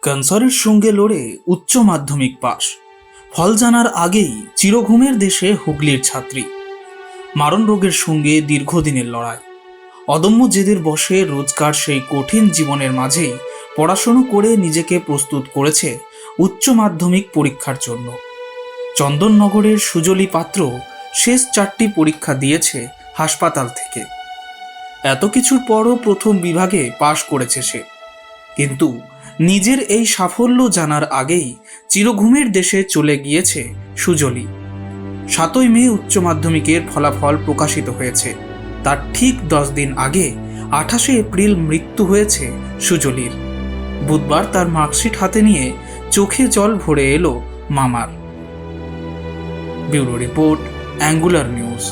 ক্যান্সারের সঙ্গে লড়ে উচ্চ মাধ্যমিক পাশ, ফল জানার আগেই চিরঘুমের দেশে হুগলির ছাত্রী। মারণ রোগের সঙ্গে দীর্ঘদিনের লড়াই, অদম্য জেদের বশে রোজকার সেই কঠিন জীবনের মাঝেই পড়াশুনো করে নিজেকে প্রস্তুত করেছে উচ্চ মাধ্যমিক পরীক্ষার জন্য। চন্দননগরের সুজলি পাত্র শেষ 4টি পরীক্ষা দিয়েছে হাসপাতাল থেকে। এত কিছুর পরও প্রথম বিভাগে পাশ করেছে সে। কিন্তু নিজের এই সাফল্য জানার আগেই চিরঘুমের দেশে চলে গিয়েছে সুজলি। 7ই মে উচ্চ মাধ্যমিকের ফলাফল প্রকাশিত হয়েছে। তার ঠিক 10 দিন আগে 28শে এপ্রিল মৃত্যু হয়েছে সুজলির। বুধবার তার মার্কশিট হাতে নিয়ে চোখে জল ভরে এলো মামার। Bureau report, angular news.